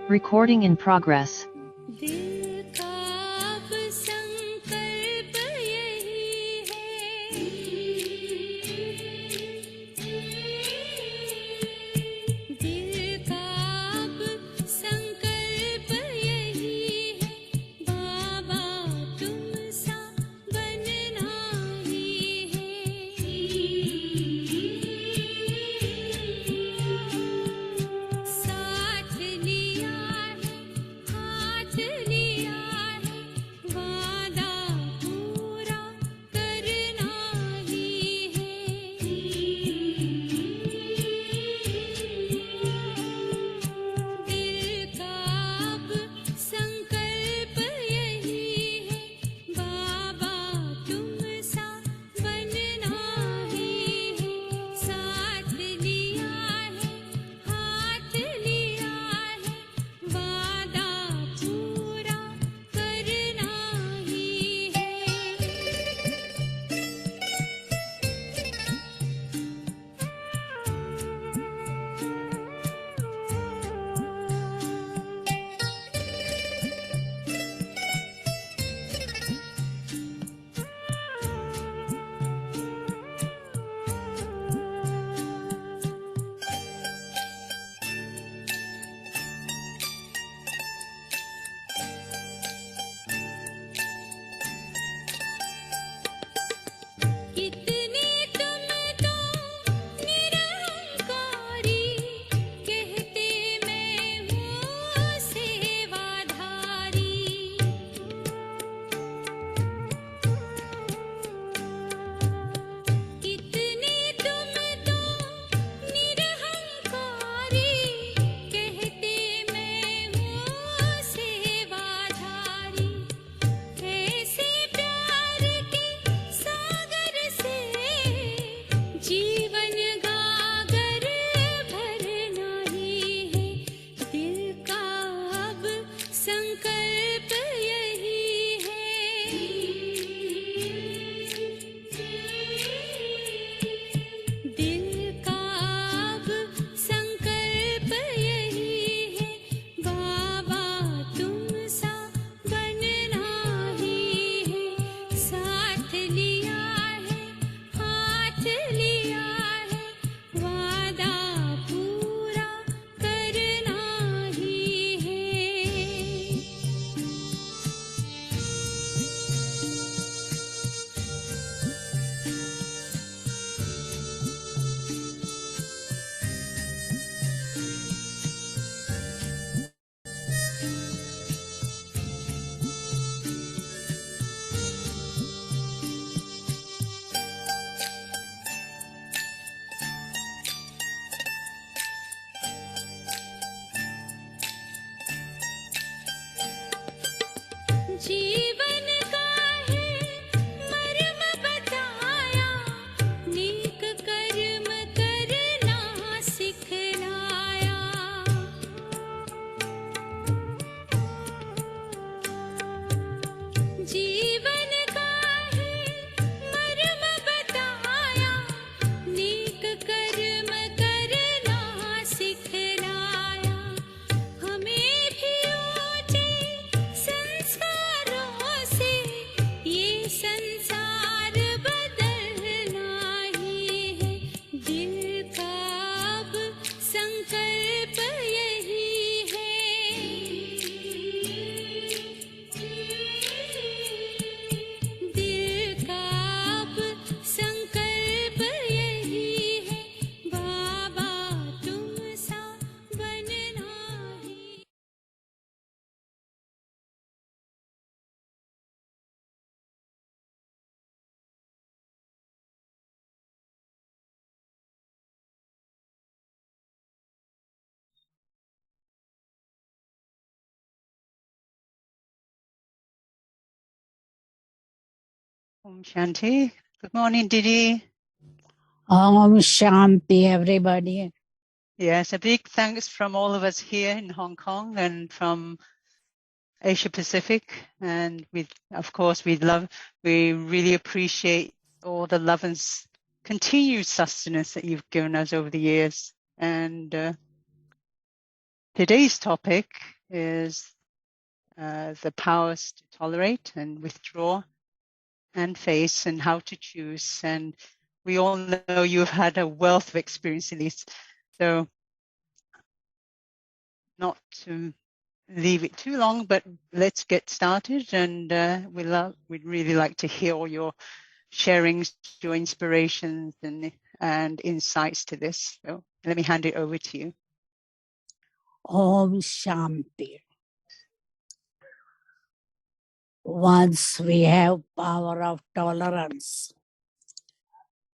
Recording in progress. Om Shanti. Good morning, Didi. Om Shanti, everybody. Yes, a big thanks from all of us here in Hong Kong and from Asia Pacific. And of course, we really appreciate all the love and continued sustenance that you've given us over the years. And today's topic is the powers to tolerate and withdraw and face, and how to choose. And we all know you've had a wealth of experience in these. So not to leave it too long, but let's get started. And we'd really like to hear all your sharings, your inspirations and insights to this. So let me hand it over to you. Om Shanti. Once we have power of tolerance,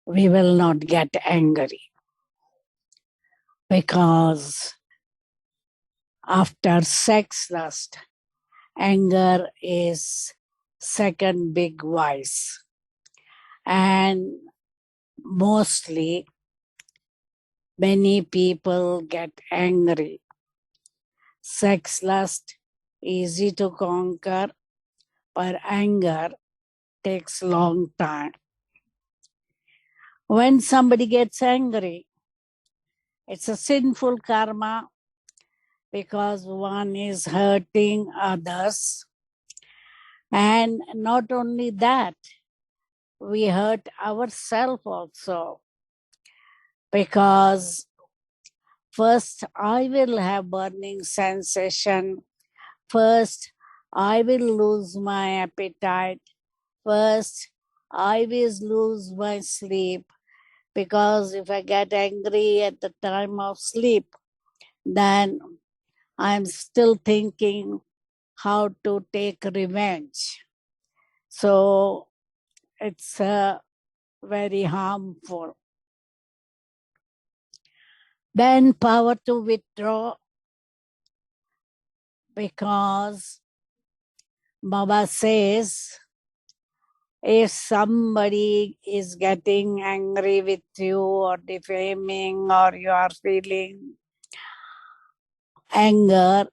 we will not get angry, because after sex lust, anger is second big vice. And mostly many people get angry. Sex lust easy to conquer, but anger takes long time. When somebody gets angry, it's a sinful karma, because one is hurting others. And not only that, we hurt ourselves also, because first I will have burning sensation, first I will lose my appetite, first I will lose my sleep, because if I get angry at the time of sleep, then I'm still thinking how to take revenge. So it's very harmful. Then power to withdraw, because Baba says, if somebody is getting angry with you or defaming, or you are feeling anger,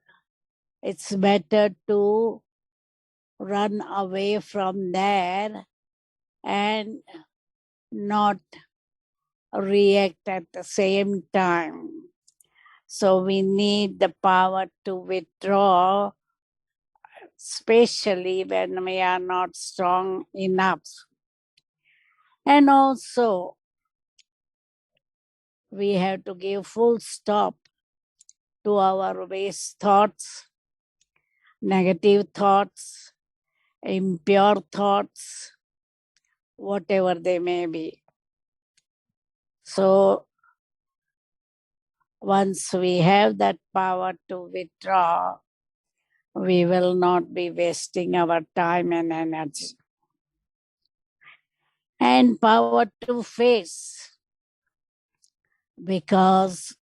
it's better to run away from there and not react at the same time. So we need the power to withdraw, especially when we are not strong enough. And also, we have to give full stop to our waste thoughts, negative thoughts, impure thoughts, whatever they may be. So once we have that power to withdraw, we will not be wasting our time and energy. And power to face, because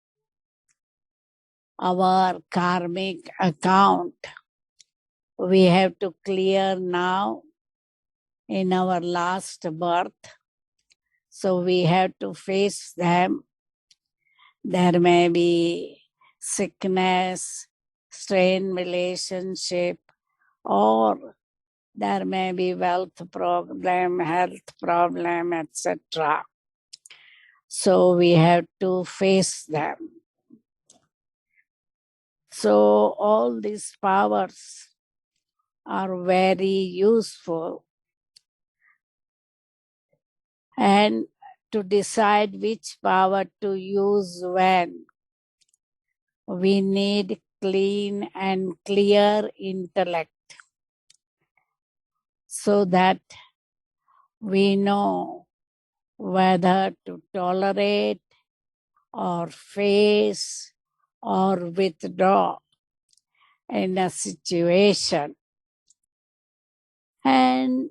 our karmic account we have to clear now in our last birth. So we have to face them. There may be sickness, strained relationship, or there may be wealth problem, health problem, etc. So we have to face them. So all these powers are very useful. And to decide which power to use when, we need clean and clear intellect, so that we know whether to tolerate or face or withdraw in a situation. And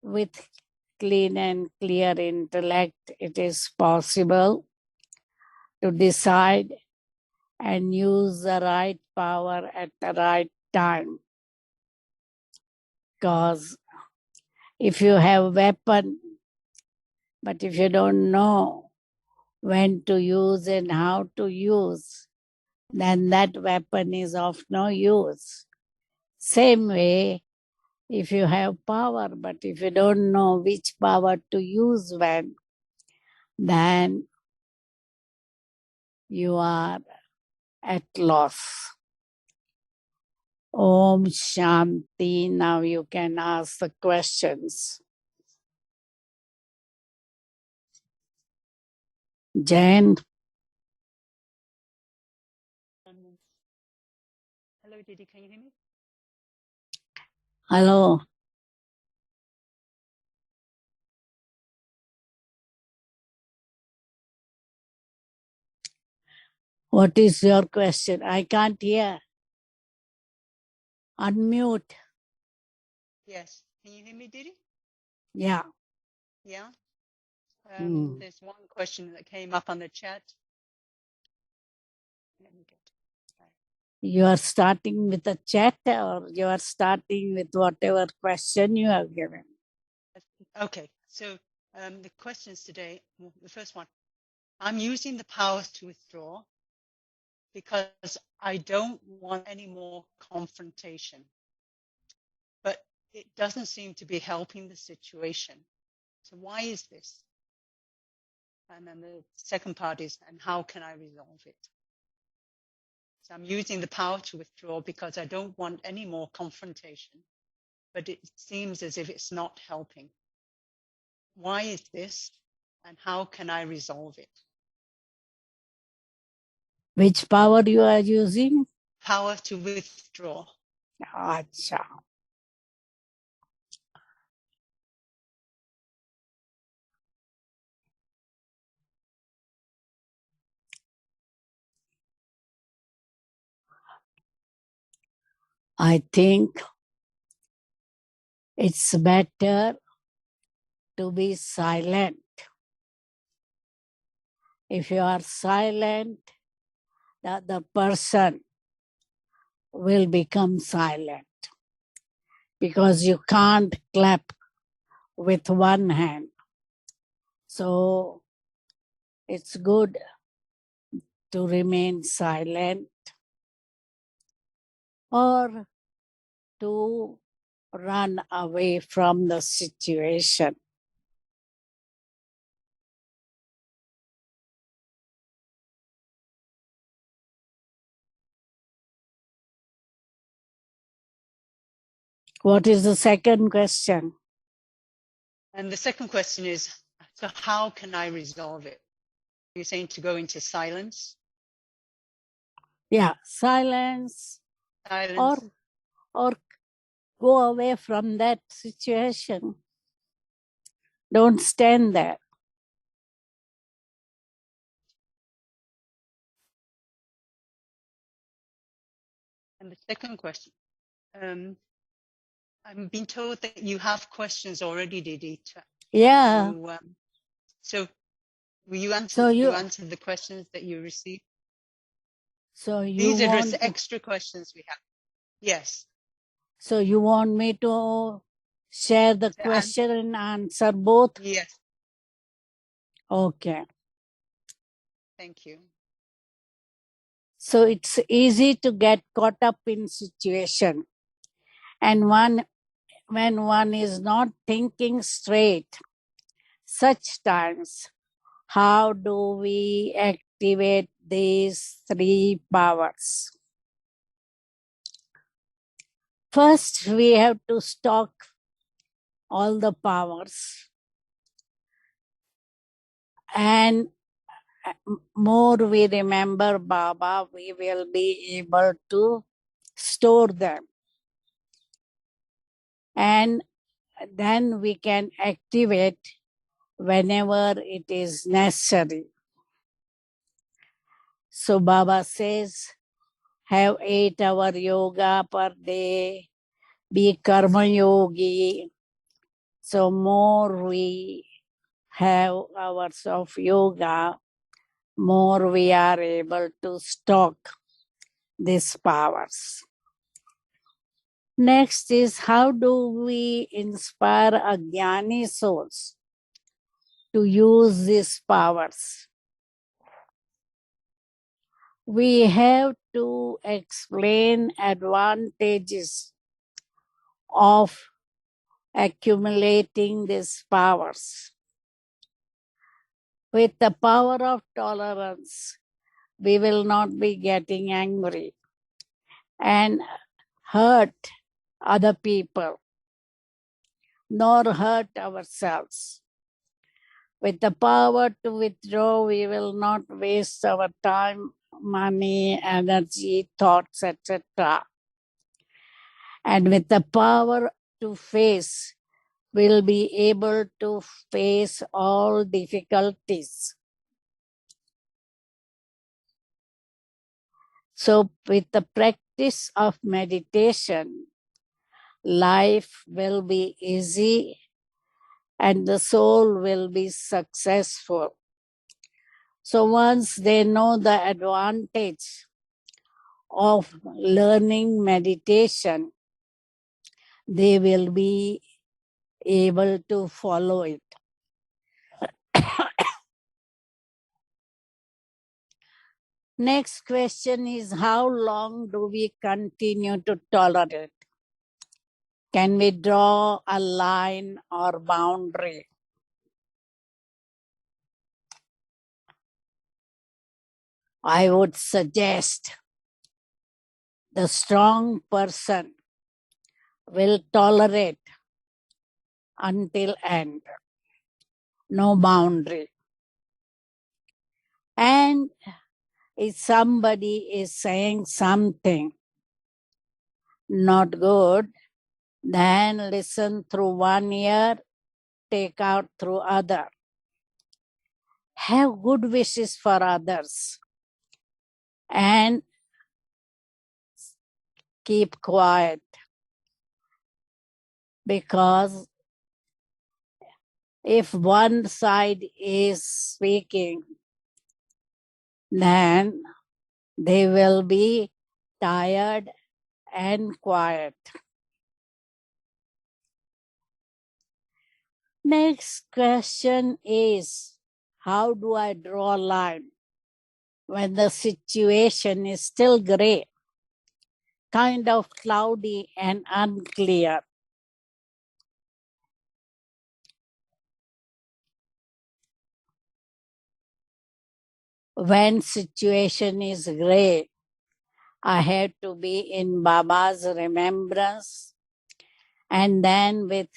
with clean and clear intellect, it is possible to decide and use the right power at the right time. Because if you have weapon, but if you don't know when to use and how to use, then that weapon is of no use. Same way, if you have power, but if you don't know which power to use when, then you are at loss. Om Shanti. Now you can ask the questions. Jen, Hello, Didi, can you hear me? hello. What is your question? I can't hear. Unmute. Yes. Can you hear me, Didi? Yeah. Yeah. Mm. There's one question that came up on the chat. Let me get You are starting with a chat or you are starting with whatever question you have given. Okay. So the questions today, the first one, I'm using the power to withdraw because I don't want any more confrontation, but it doesn't seem to be helping the situation. So why is this? And then the second part is, and how can I resolve it? So I'm using the power to withdraw because I don't want any more confrontation, but it seems as if it's not helping. Why is this? And how can I resolve it? Which power you are using? Power to withdraw. Acha. I think it's better to be silent. If you are silent, the other person will become silent because you can't clap with one hand. So it's good to remain silent or to run away from the situation. What is the second question? And the second question is, so how can I resolve it? You're saying to go into silence? Yeah, silence Silence. or go away from that situation. Don't stand there. And the second question, I've been told that you have questions already, Didi. Yeah. So will you answer? So You answer the questions that you received. So you These are just want extra questions we have. Yes. So you want me to share the question and answer both? Yes. Okay. Thank you. So it's easy to get caught up in situation. And when one is not thinking straight, such times, how do we activate these three powers? First, we have to stock all the powers. And more we remember Baba, we will be able to store them. And then we can activate whenever it is necessary. So Baba says, have 8-hour yoga per day, be karma yogi. So more we have hours of yoga, more we are able to stock these powers. Next is how do we inspire Ajnani souls to use these powers? We have to explain advantages of accumulating these powers. With the power of tolerance, we will not be getting angry. And hurt other people nor hurt ourselves. With the power to withdraw, we will not waste our time, money, energy, thoughts, etc. And with the power to face, we'll be able to face all difficulties. So, with the practice of meditation, life will be easy and the soul will be successful. So once they know the advantage of learning meditation, they will be able to follow it. Next question is, how long do we continue to tolerate? Can we draw a line or boundary? I would suggest the strong person will tolerate until end, no boundary. And if somebody is saying something not good, then listen through one ear, take out through other. Have good wishes for others and keep quiet, because if one side is speaking, then they will be tired and quiet. Next question is, how do I draw a line when the situation is still gray, kind of cloudy and unclear? When situation is gray, I have to be in Baba's remembrance, and then with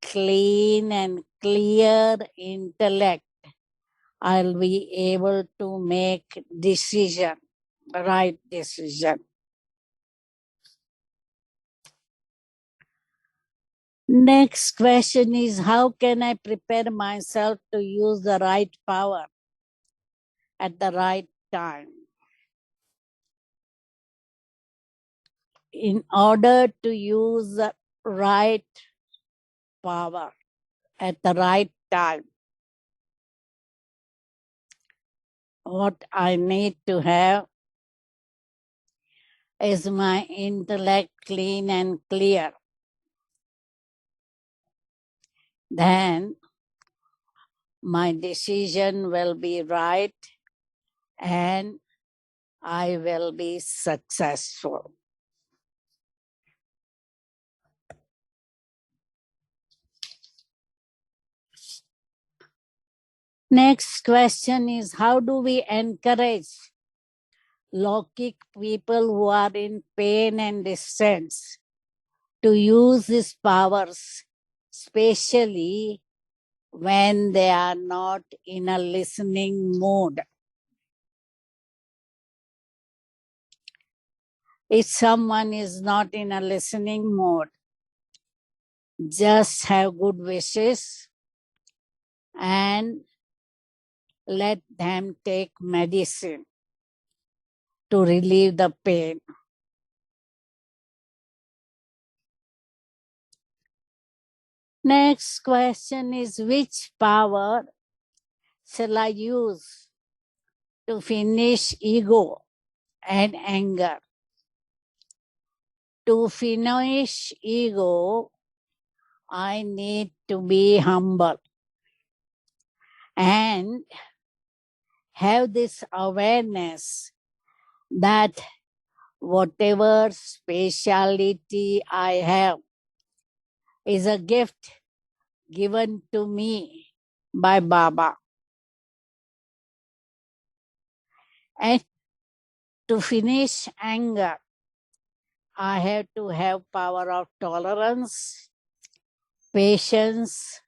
clean and clear intellect, I'll be able to make decision, right decision. Next question is, how can I prepare myself to use the right power at the right time? In order to use the right power at the right time, what I need to have is my intellect clean and clear. Then my decision will be right and I will be successful. Next question is, how do we encourage Lokik people who are in pain and distress to use these powers, especially when they are not in a listening mood? If someone is not in a listening mood, just have good wishes and let them take medicine to relieve the pain. Next question is, which power shall I use to finish ego and anger? To finish ego, I need to be humble and have this awareness that whatever speciality I have is a gift given to me by Baba. And to finish anger, I have to have power of tolerance, patience,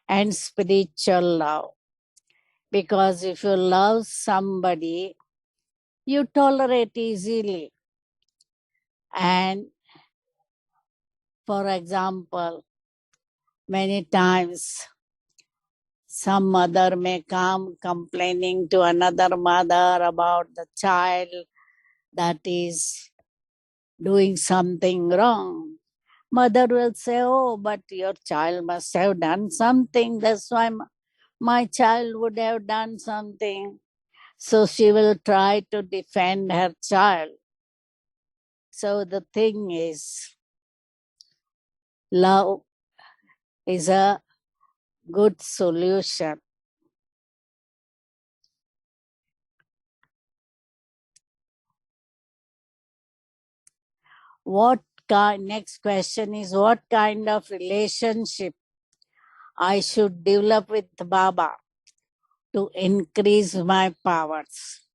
and spiritual love. Because if you love somebody, you tolerate easily. And for example, many times some mother may come complaining to another mother about the child that is doing something wrong. Mother will say, oh, but your child must have done something. That's why my child would have done something. So she will try to defend her child. So the thing is, love is a good solution. Next question is, what kind of relationship I should develop with Baba to increase my powers?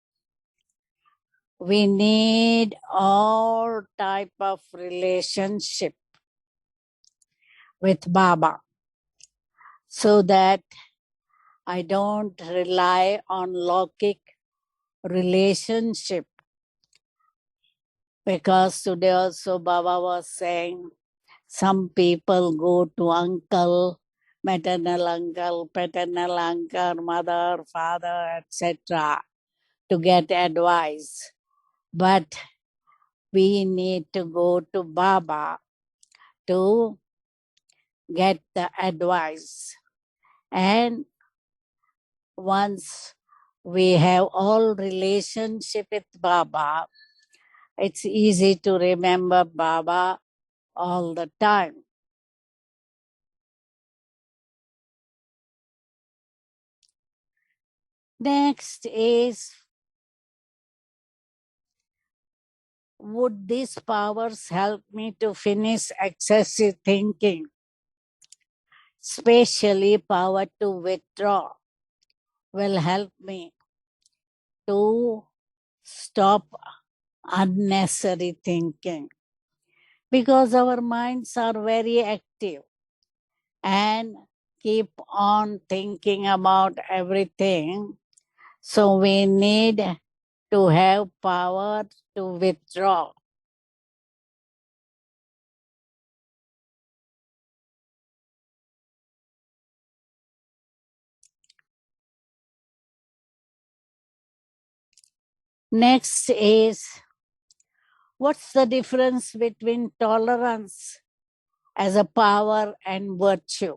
We need all type of relationship with Baba so that I don't rely on Lokik relationship. Because today also Baba was saying some people go to uncle, maternal uncle, paternal uncle, mother, father, etc. to get advice. But we need to go to Baba to get the advice. And once we have all relationship with Baba, it's easy to remember Baba all the time. Next is, would these powers help me to finish excessive thinking? Especially power to withdraw will help me to stop unnecessary thinking. Because our minds are very active and keep on thinking about everything. So we need to have power to withdraw. Next is, what's the difference between tolerance as a power and virtue?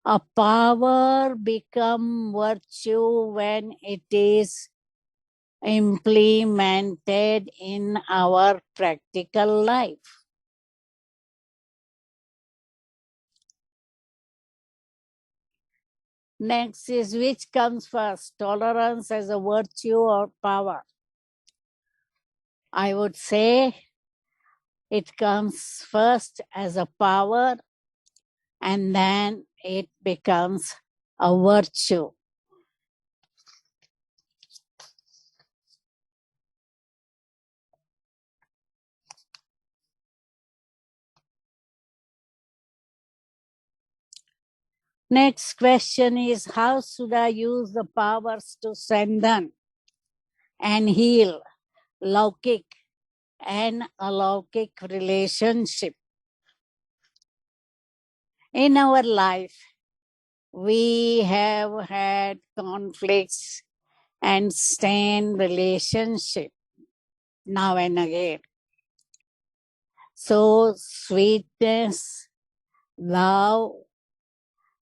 A power becomes virtue when it is implemented in our practical life. Next is, which comes first, tolerance as a virtue or power? I would say it comes first as a power and then it becomes a virtue. Next question is, how should I use the powers to strengthen and heal Laukik and alaukic relationship? In our life, we have had conflicts and strained relationship now and again. So sweetness, love,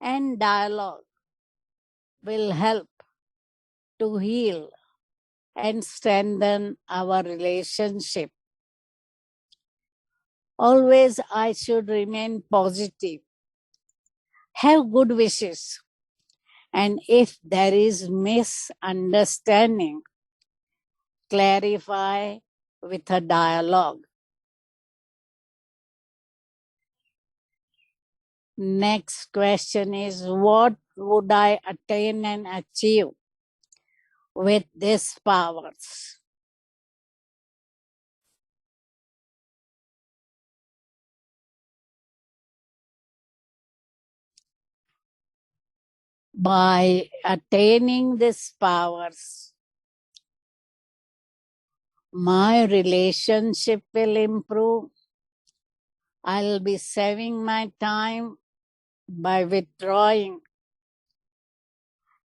and dialogue will help to heal and strengthen our relationship. Always I should remain positive, have good wishes, and if there is misunderstanding, clarify with a dialogue. Next question is, what would I attain and achieve with these powers? By attaining these powers, my relationship will improve. I'll be saving my time by withdrawing,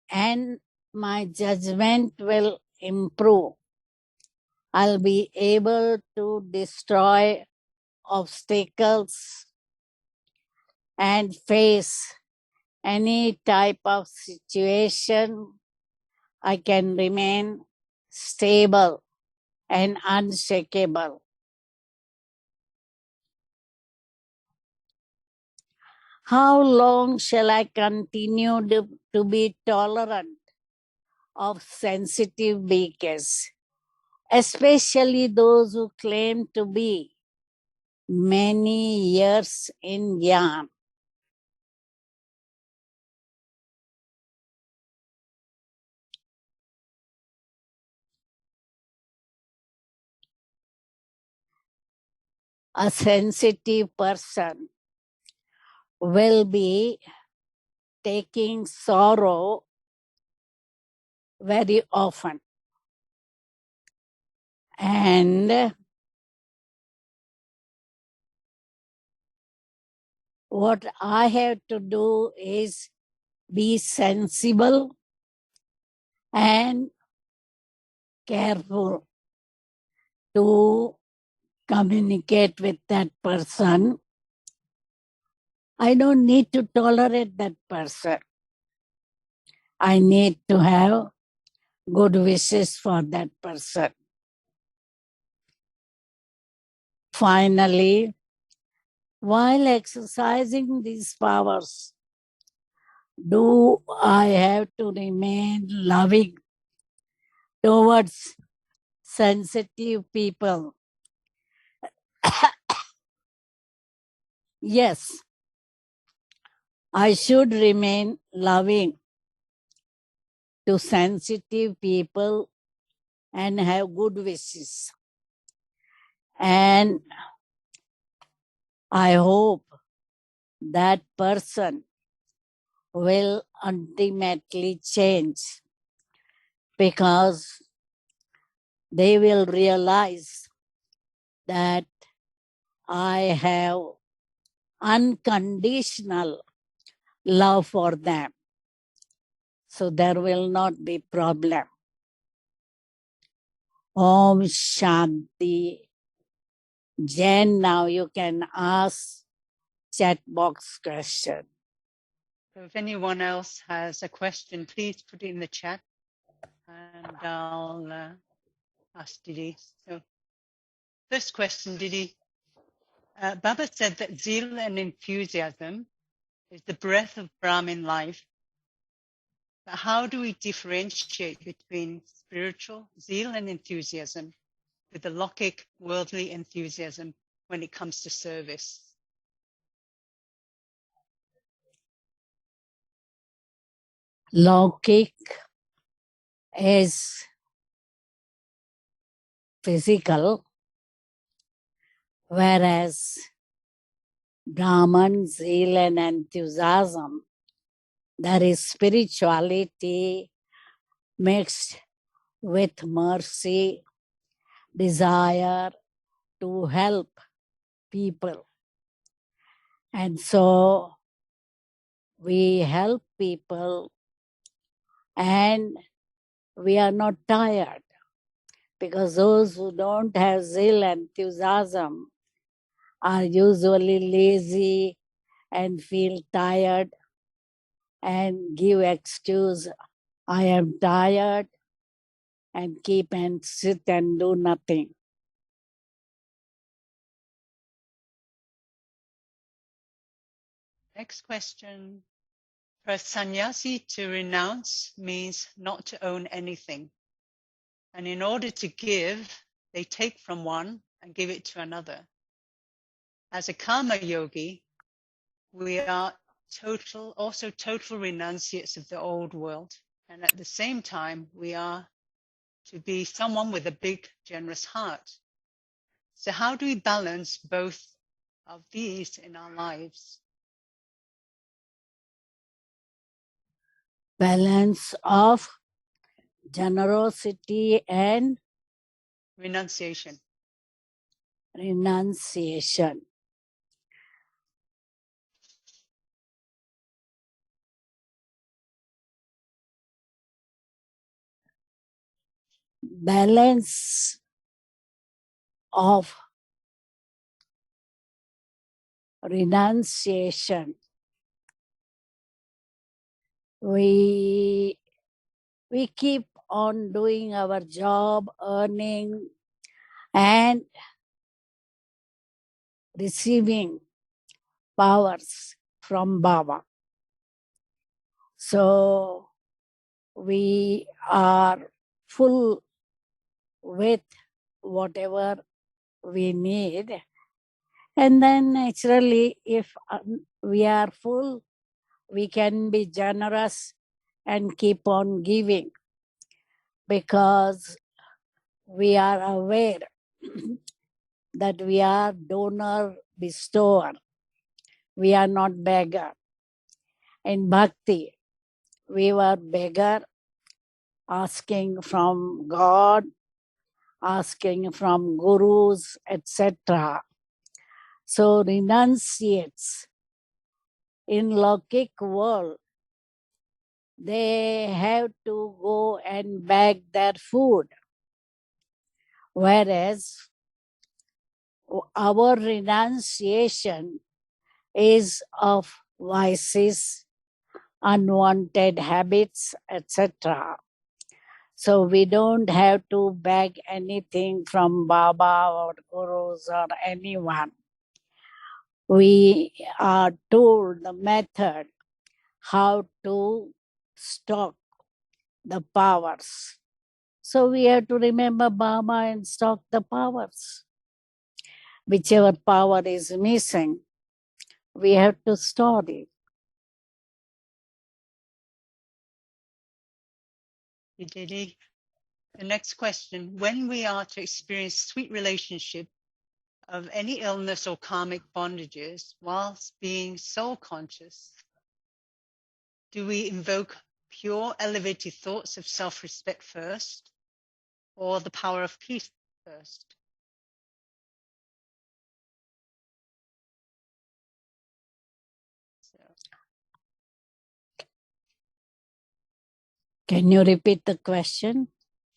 and my judgment will improve. I'll be able to destroy obstacles and face any type of situation. I can remain stable and unshakable. How long shall I continue to be tolerant of sensitive beings, especially those who claim to be many years in Gyan? A sensitive person will be taking sorrow very often. And what I have to do is be sensible and careful to communicate with that person. I don't need to tolerate that person. I need to have good wishes for that person. Finally, while exercising these powers, do I have to remain loving towards sensitive people? Yes, I should remain loving to sensitive people and have good wishes. And I hope that person will ultimately change, because they will realize that I have unconditional love for them. So there will not be problem. Om Shanti. Jen, now you can ask chat box question. So if anyone else has a question, please put it in the chat and I'll ask Didi. So first question, Didi. Baba said that zeal and enthusiasm is the breath of Brahmin life. But how do we differentiate between spiritual zeal and enthusiasm with the Lokik worldly enthusiasm when it comes to service? Lokik is physical, whereas Brahman, zeal and enthusiasm, that is spirituality mixed with mercy, desire to help people. And so we help people and we are not tired, because those who don't have zeal and enthusiasm are usually lazy and feel tired and give excuse, I am tired, and keep and sit and do nothing. Next question. For a sannyasi to renounce means not to own anything. And in order to give, they take from one and give it to another. As a karma yogi, we are also total renunciates of the old world. And at the same time, we are to be someone with a big, generous heart. So how do we balance both of these in our lives? balance of generosity and renunciation. renunciation. Balance of renunciation. We keep on doing our job, earning and receiving powers from Baba. So we are full with whatever we need. And then naturally, if we are full, we can be generous and keep on giving, because we are aware that we are donor bestower. We are not beggar. In bhakti, we were beggar, asking from God, asking from gurus, etc. So renunciates in Lokik world, they have to go and beg their food. Whereas our renunciation is of vices, unwanted habits, etc. So we don't have to beg anything from Baba or gurus or anyone. We are told the method how to stock the powers. So we have to remember Baba and stock the powers. Whichever power is missing, we have to store it. The next question, when we are to experience sweet relationship of any illness or karmic bondages whilst being soul conscious, do we invoke pure elevated thoughts of self-respect first, or the power of peace first? So, Can you repeat the question?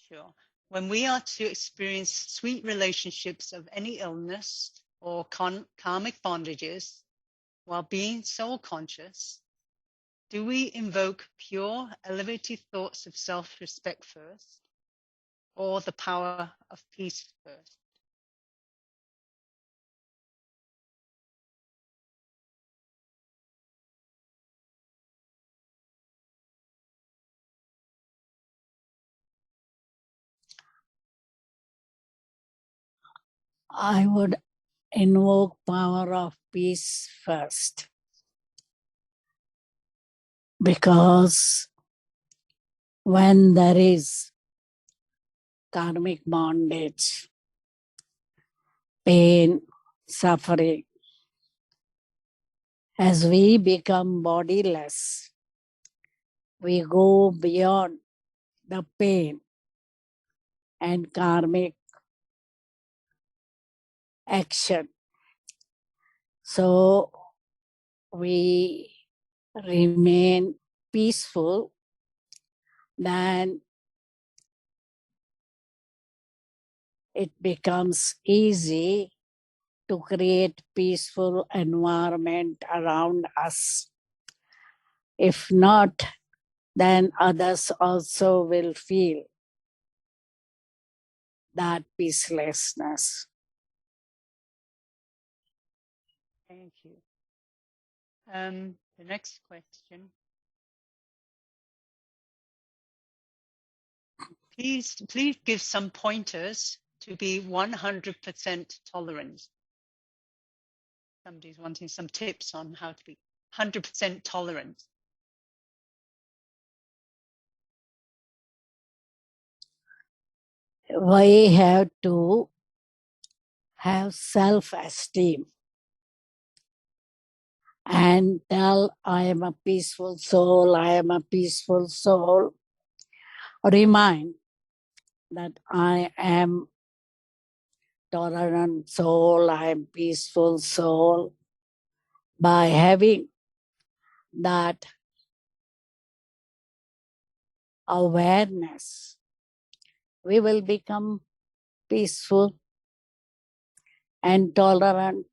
sure. When we are to experience sweet relationships of any illness or karmic bondages while being soul conscious, do we invoke pure elevated thoughts of self-respect first, or the power of peace first? I would invoke power of peace first, because when there is karmic bondage, pain, suffering, as we become bodiless, we go beyond the pain and karmic action. So we remain peaceful, then it becomes easy to create peaceful environment around us. If not, then others also will feel that peacelessness. Thank you. The next question. Please give some pointers to be 100% tolerant. Somebody's wanting some tips on how to be 100% tolerant. We have to have self-esteem. and tell, I am a peaceful soul, I am a peaceful soul. Remind that I am tolerant soul, I am peaceful soul. By having that awareness, we will become peaceful and tolerant.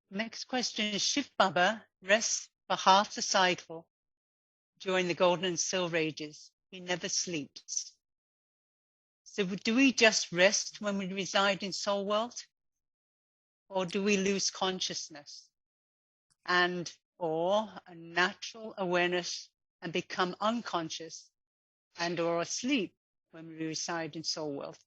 Next question is, Shiv Baba rests for half the cycle during the golden and silver ages. He never sleeps. So do we just rest when we reside in soul world? Or do we lose consciousness and or a natural awareness and become unconscious and or asleep when we reside in soul world?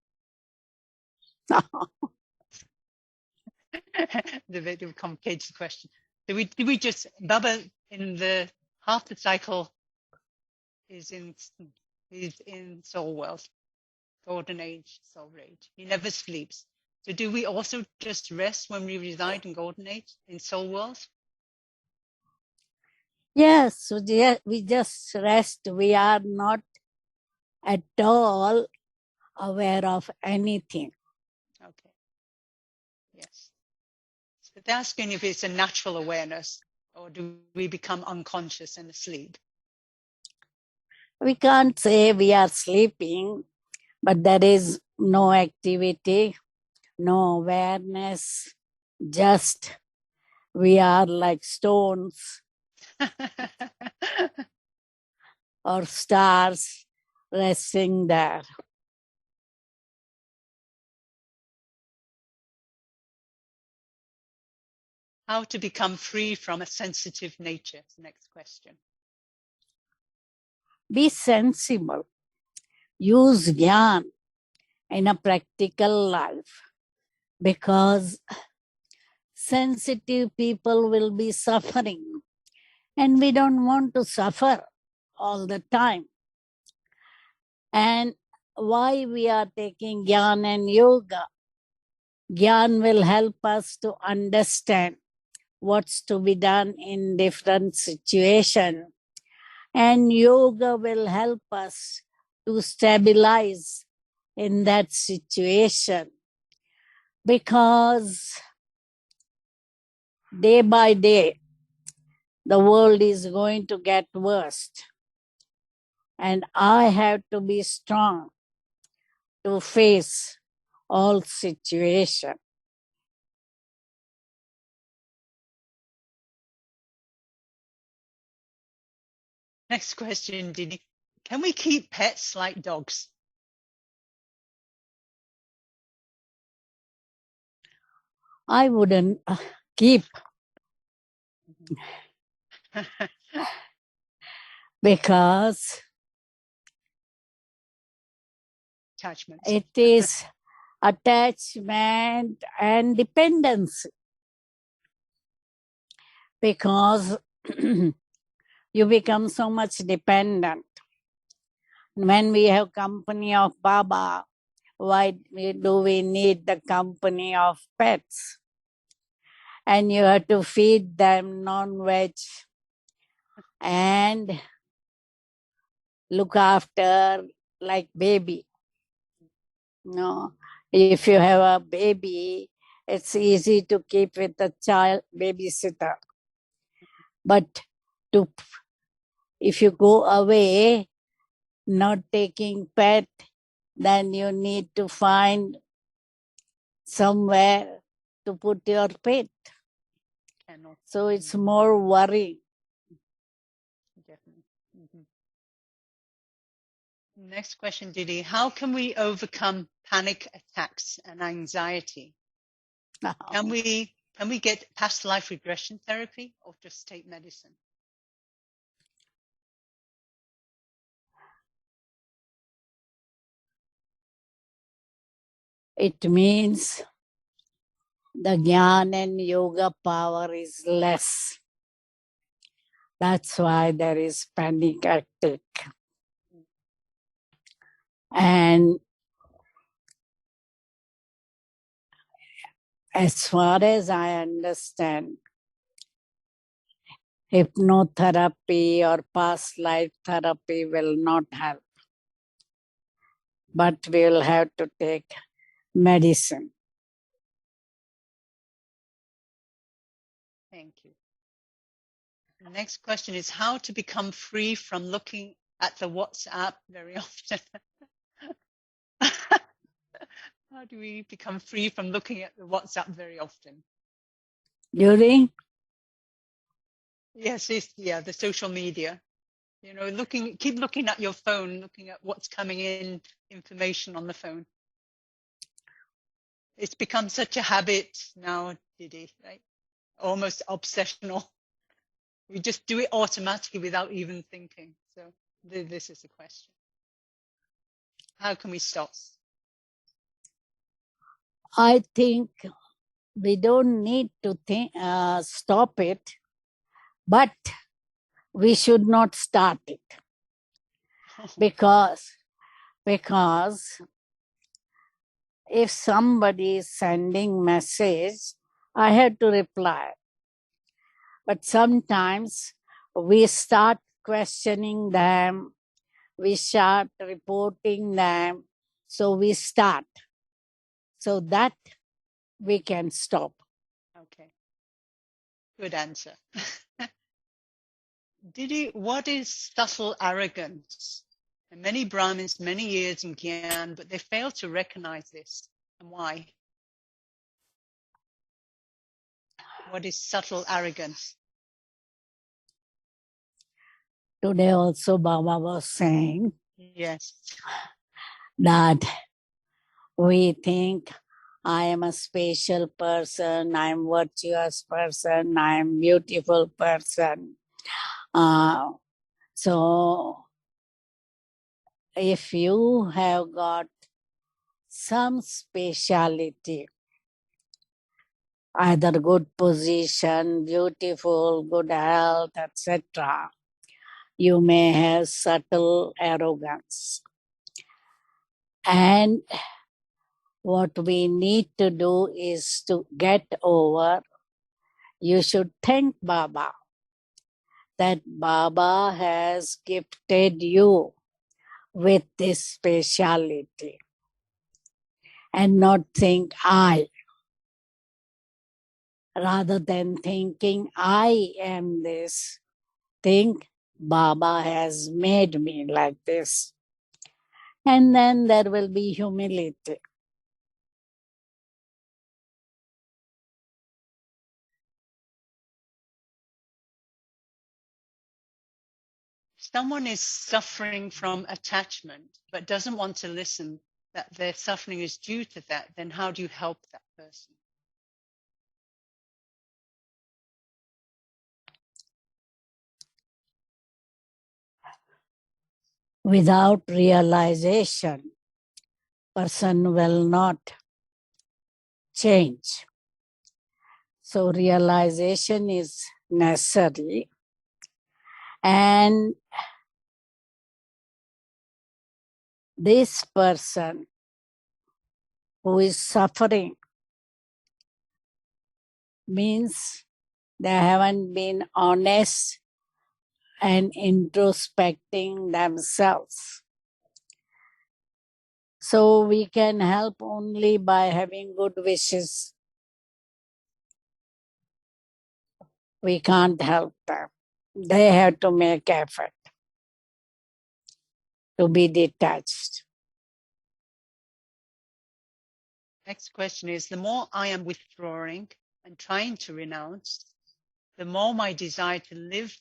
The bit of a complicated question. Do we just, Baba in the half the cycle is in soul world, golden age, soul age. He never sleeps. So do we also just rest when we reside in golden age, in soul world? Yes, so we just rest. We are not at all aware of anything. Okay. Yes. So they're asking if it's a natural awareness or do we become unconscious and asleep? We can't say we are sleeping, but there is no activity, no awareness, just we are like stones or stars resting there. How to become free from a sensitive nature? Next question. Be sensible. Use Gyan in a practical life, because sensitive people will be suffering and we don't want to suffer all the time. And why we are taking Gyan and Yoga? Gyan will help us to understand what's to be done in different situations. And yoga will help us to stabilize in that situation, because day by day the world is going to get worse, and I have to be strong to face all situations. Next question, Dini. Can we keep pets like dogs? I wouldn't keep, because Attachments. it is attachment and dependency, because you become so much dependent. When we have company of Baba, why do we need the company of pets? And you have to feed them non-veg and look after like baby. No, if you have a baby, it's easy to keep with the child babysitter. But if you go away, not taking pet, then you need to find somewhere to put your pet. Cannot. So it's more worry. Definitely. Next question, Didi. How can we overcome panic attacks and anxiety? Can we get past life regression therapy or just take medicine? It means the Jnana and Yoga power is less. That's why there is panic attack. And as far as I understand, hypnotherapy or past life therapy will not help, but we'll have to take medicine. Thank you. The next question is how to become free from looking at the WhatsApp very often. How do we become free from looking at the WhatsApp very often? During? Yes, the social media. Keep looking at your phone, looking at what's coming in, information on the phone. It's become such a habit now, Didi, right? Almost obsessional. We just do it automatically without even thinking. So this is the question. How can we stop? I think we don't need to stop it, but we should not start it because if somebody is sending message, I have to reply. But sometimes we start questioning them, we start reporting them, so we start. So that we can stop. Okay. Good answer. Didi, what is subtle arrogance? And many Brahmins, many years in Gyan, but they fail to recognize this. And why? What is subtle arrogance? Today also Baba was saying Yes. that we think I am a special person, I am virtuous person, I am beautiful person. So if you have got some speciality, either good position, beautiful, good health, etc., you may have subtle arrogance. And what we need to do is to get over. You should thank Baba that Baba has gifted you with this speciality and not think I. Rather than thinking I am this, think Baba has made me like this. And then there will be humility. Someone is suffering from attachment but doesn't want to listen that their suffering is due to that, then how do you help that person? Without realization, person will not change. So realization is necessary. And this person who is suffering means they haven't been honest and introspecting themselves. So we can help only by having good wishes. We can't help them. They have to make effort to be detached. Next question is, the more I am withdrawing and trying to renounce, the more my desire to live,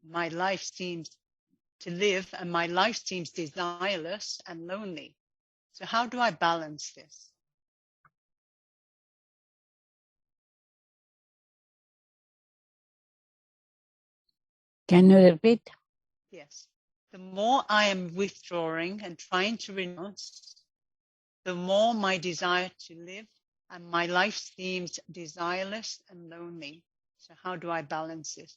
my life seems to live, and my life seems desireless and lonely. So how do I balance this? Can you repeat? Yes. The more I am withdrawing and trying to renounce, the more my desire to live and my life seems desireless and lonely. So how do I balance this?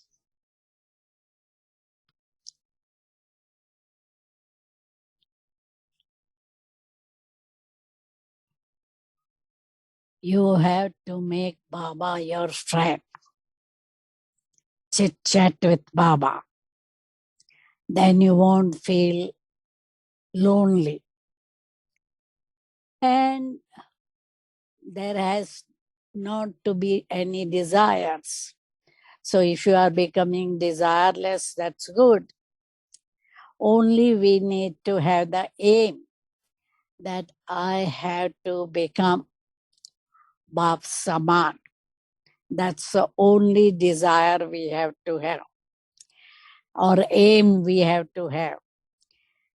You have to make Baba your friend. Chit chat with Baba. Then you won't feel lonely. And there has not to be any desires. So if you are becoming desireless, that's good. Only we need to have the aim that I have to become Bab Saman. That's the only desire we have to have, or aim we have to have,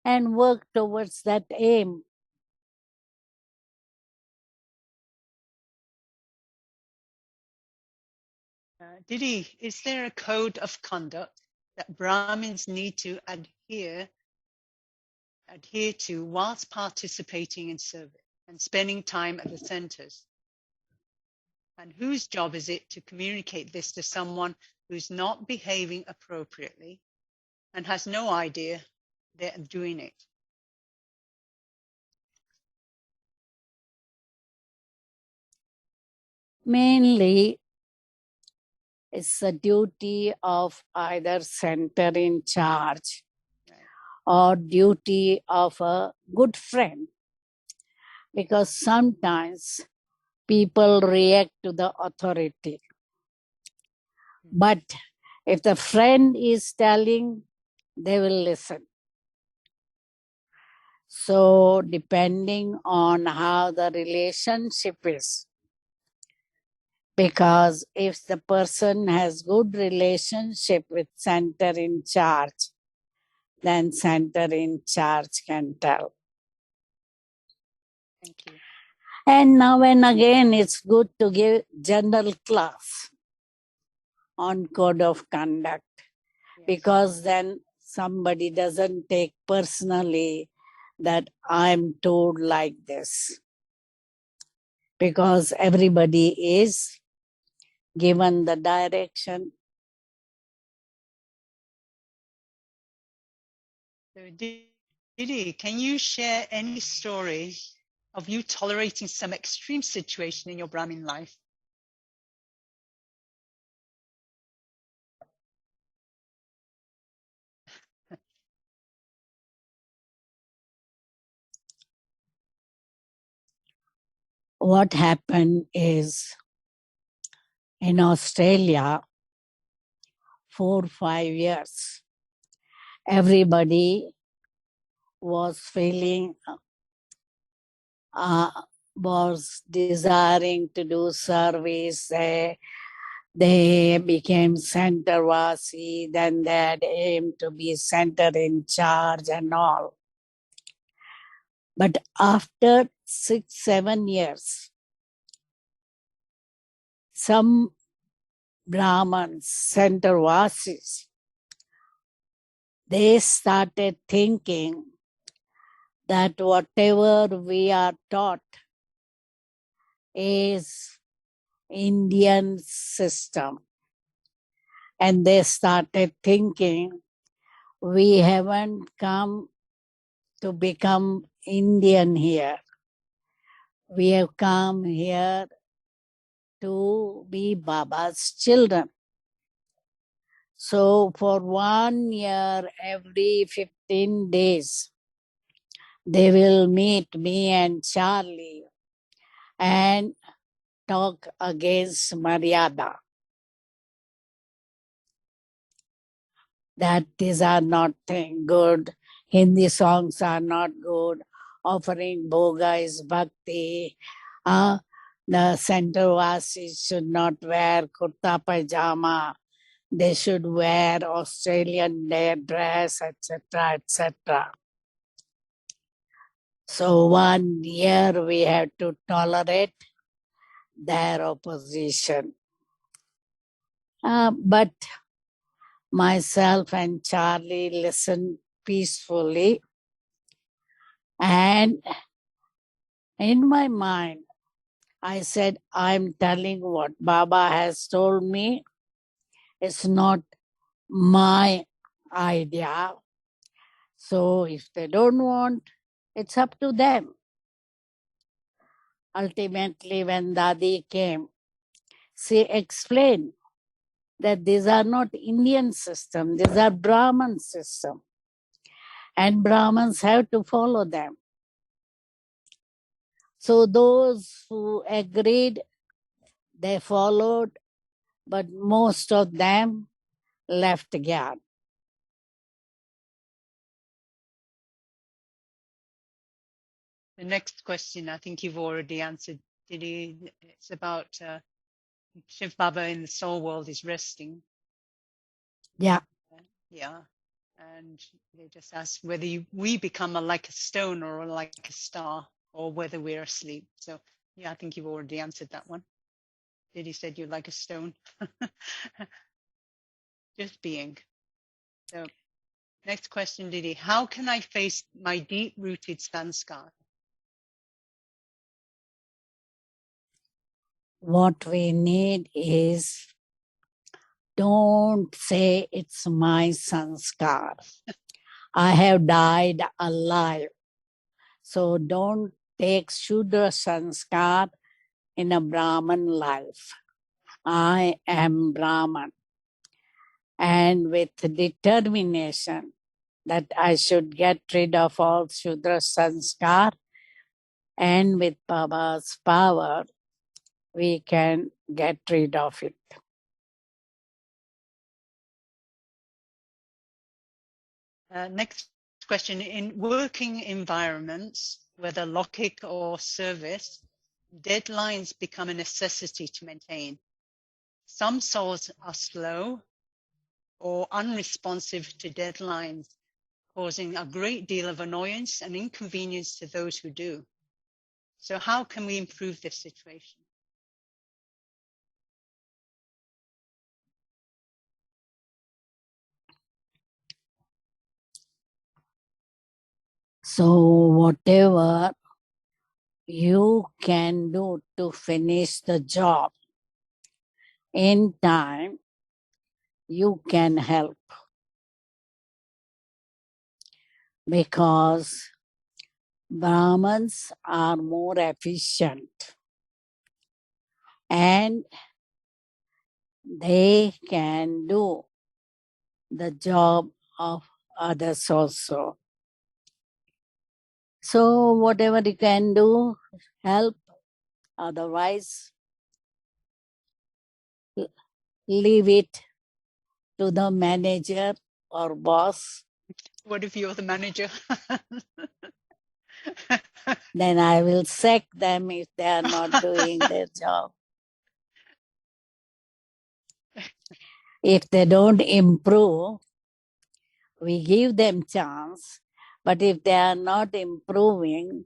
and work towards that aim. Didi, is there a code of conduct that Brahmins need to adhere to whilst participating in service and spending time at the centers? And whose job is it to communicate this to someone who's not behaving appropriately and has no idea they're doing it? Mainly, it's the duty of either center in charge or duty of a good friend, because sometimes people react to the authority. But if the friend is telling, they will listen. So depending on how the relationship is, because if the person has good relationship with center in charge, then center in charge can tell. Thank you. And now and again, it's good to give general class on code of conduct, Yes. because then somebody doesn't take personally that I'm told like this, because everybody is given the direction. So Didi, can you share any story of you tolerating some extreme situation in your Brahmin life? What happened is, in Australia, 4-5 years, everybody was feeling, was desiring to do service. They became centervasi, then they had aimed to be center in charge and all. But after 6-7 years, some Brahmins, centervasis, they started thinking that whatever we are taught is Indian system. And they started thinking, we haven't come to become Indian here. We have come here to be Baba's children. So for 1 year, every 15 days, they will meet me and Charlie and talk against Maryada. That these are not good, Hindi songs are not good, offering bhoga is bhakti, the centervasis should not wear kurta pajama, they should wear Australian dress, etc., etc. So 1 year we have to tolerate their opposition. But myself and Charlie listened peacefully, and in my mind, I said, I'm telling what Baba has told me. It's not my idea. So if they don't want, it's up to them. ultimately when Dadi came, she explained that these are not Indian system, these are Brahman system. And Brahmins have to follow them. So those who agreed, they followed, but most of them left Gyan. The next question, I think you've already answered. It's about Shiv Baba in the soul world is resting. Yeah. Yeah. And they just ask whether we become like a stone or like a star, or whether we're asleep. So yeah, I think you've already answered that one. Didi said you're like a stone. Just being. So next question, Didi. How can I face my deep-rooted sanskar? What we need is, don't say it's my sanskar. I have died alive. So don't take Shudra sanskar in a Brahman life. I am Brahman. And with determination that I should get rid of all Shudra sanskar, and with Baba's power, we can get rid of it. Next question. In working environments, whether Lokik or service, deadlines become a necessity to maintain. Some souls are slow or unresponsive to deadlines, causing a great deal of annoyance and inconvenience to those who do. So how can we improve this situation? So whatever you can do to finish the job in time, you can help. Because Brahmins are more efficient and they can do the job of others also. So whatever you can do, help. Otherwise, leave it to the manager or boss. What if you're the manager? Then I will sack them if they are not doing their job. If they don't improve, we give them chance. But if they are not improving,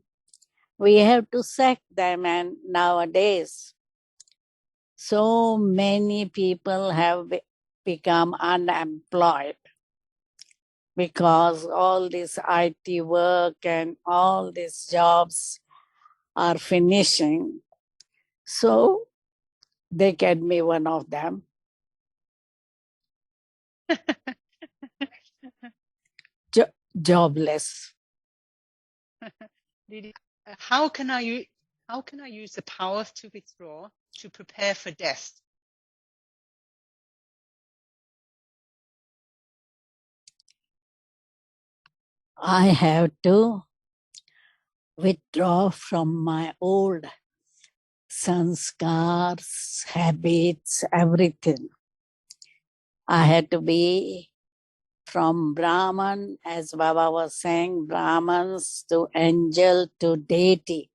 we have to sack them. And nowadays, so many people have become unemployed because all this IT work and all these jobs are finishing. So they can be one of them. Jobless. How can I use the power to withdraw to prepare for death? I have to withdraw from my old sanskars, habits, everything. I had to be from Brahman, as Baba was saying, Brahmans to angel to deity.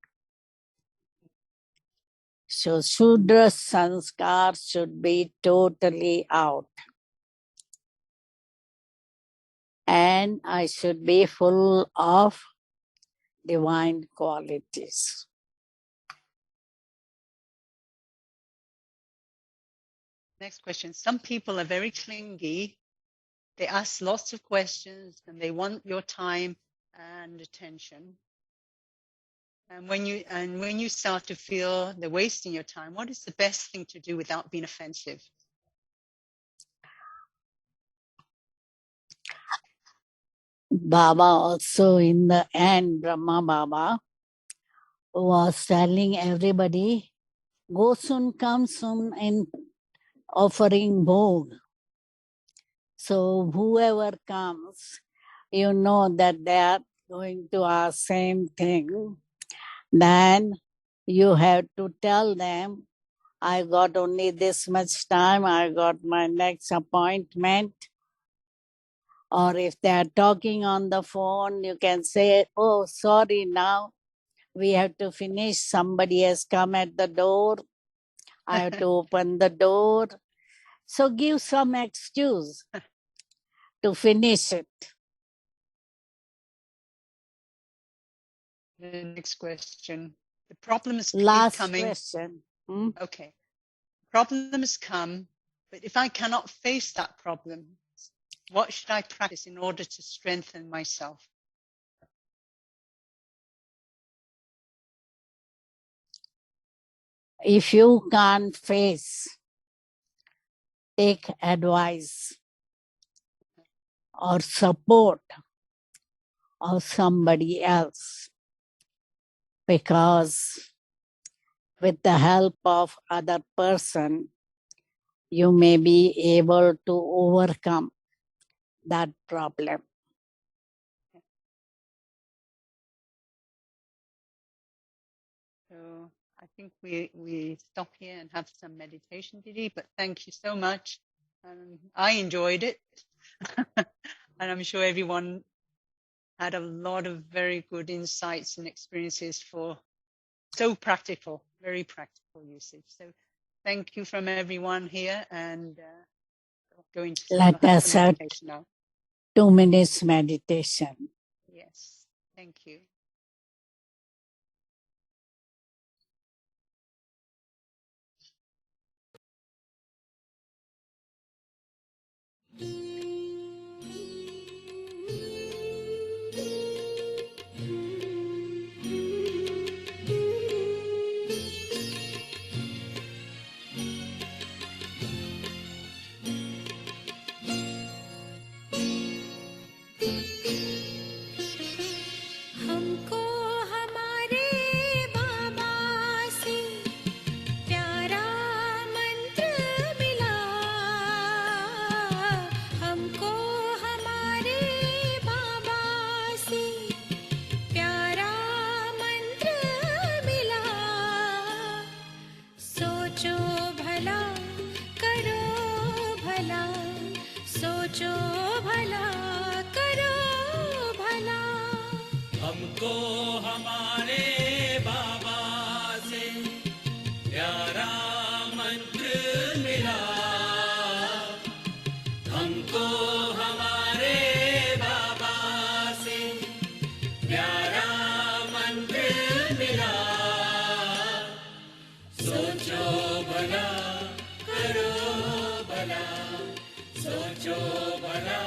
So Shudra sanskar should be totally out. And I should be full of divine qualities. Next question. Some people are very clingy. They ask lots of questions and they want your time and attention. And when you start to feel they're wasting your time, what is the best thing to do without being offensive? Baba also in the end, Brahma Baba was telling everybody, go soon, come soon in offering bhog. So whoever comes, you know that they are going to ask same thing. Then you have to tell them, I got only this much time, I got my next appointment. Or if they are talking on the phone, you can say, oh, sorry, now we have to finish. Somebody has come at the door. I have to open the door. So give some excuse to finish it. The next question. The problems keep Last coming. question. Okay. Problems come, but if I cannot face that problem, what should I practice in order to strengthen myself? If you can't face, take advice or support of somebody else, because with the help of other person, you may be able to overcome that problem. So I think we stop here and have some meditation, Didi, but thank you so much. I enjoyed it. And I'm sure everyone had a lot of very good insights and experiences for so practical, very practical usage. So thank you from everyone here, and going to Let have us some have meditation now. 2 minutes meditation. Yes, thank you. हमको हमारे बाबा से प्यारा मंत्र मिला, हमको हमारे बाबा से प्यारा मंत्र मिला। सोचो भला करो भला, सोचो भला करो भला। हमको हमारे बाबा से प्यारा मंत्र मिला, हमको हमारे बाबा से प्यारा मंत्र मिला। सोचो भला करो भला, सोचो भला